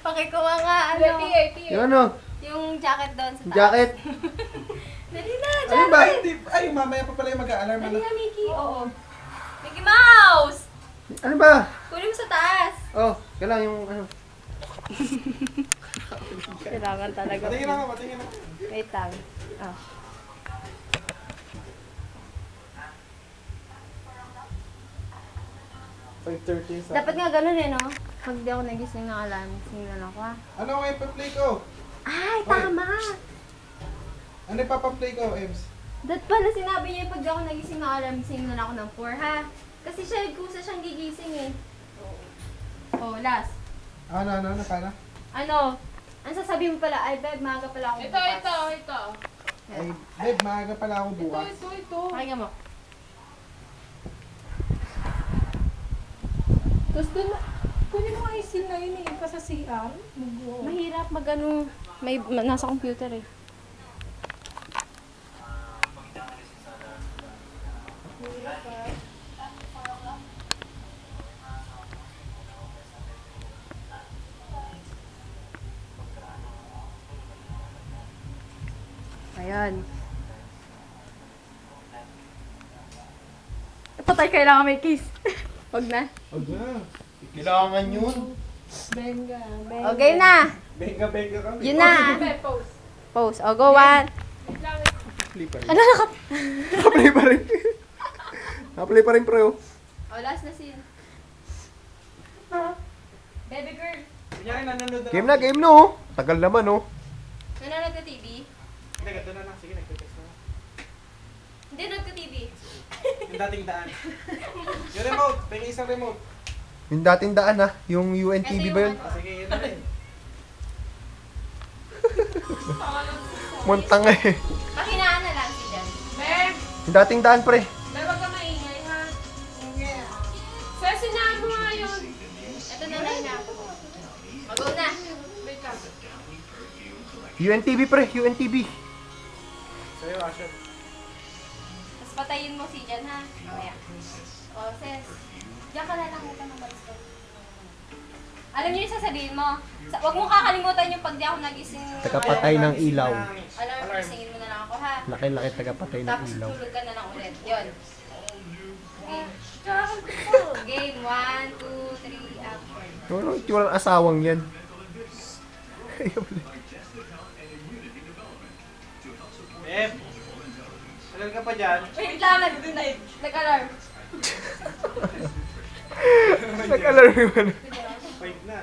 Pakikuha nga, ano. Yung ano? Yung jacket doon sa taas. Jacket? Dali na, Ano ba? jacket. Ay, mamaya pa pala yung mag-a-alarm. Dali na, Mickey. Oo. Mickey Mouse! Ano ba? Kunin mo sa taas. Oh, kailangan yung ano. Kailangan talaga. Patingin ako, patingin ako. Wait lang. Oh. Dapat nga ganun eh, no? Pag di ako nagising ng alarm, singlan ako ha. Ano ang ipa-play ko? Ay, tama! Ano ipapa-play ko, Ems? Dat pala sinabi niya pag di ako nagising ng alarm, singlan ako ng 4 ha. Kasi siya, kusa siyang gigising eh. Oh, last. Ano, nakana? Ano? Ang sasabihin mo pala, ay babe, maaga pala ako bukas. Ito. Ay, babe, maaga pala ako bukas. Ito. Pakinggan mo. Tapos dun, kunin mo nga yung seal na yun eh, pa sa CR. Mahirap mag-ano, nasa computer eh. Ayan. Patay, kailangan may kiss. Wag na. Huwag na. Kailangan yun. Benga. Okay na. Benga kami. Yun na. Pose. Pose. O, go one. Play pa rin. Ano na ka? Nakaplay pa rin. Nakaplay pa rin, pre. Oh. O, last na scene. Baby girl. Kunyari, nanonood na Game na, game no. Oh. Tagal naman, oh. Nanonood ka TV? Hindi, ganito na lang. Sige, nagtitext na lang. Hindi, nanonood ka TV. Yung dating daan. Yung remote. Tingin isang remote. Yung dating daan, ha. Yung UNTV ba yun? Ah, sige, yun na rin. Montang eh. Pakinaan na lang si Jan. Beb! Yung dating daan, pre. Beb, wag ka maingay ha. Sesinahan mo nga yun. Ito na lang na. Mag-go na. Wait lang. UNTV, pre. UNTV. Sa'yo, Asher. Tapos patayin mo si Jan ha. Mamaya. O, Ses. Diyan ka na lang ito ng balis ko. Alam niyo yung sasabihin mo. Huwag mo kakalimutan yung pag di ako nagising. Tagapatay ng ilaw. Alam mo, isingin mo na lang ako ha. Laki-laki tagapatay ng Tapos ilaw. tulog ka na lang ulit. Yun. Game. Game. 1, 2, 3, action. Ano yung itsura ng asawang yan? Beb! Tagal ka pa dyan. Wait lang, nag-alarm. Nag-alarm yung ano. Wait na.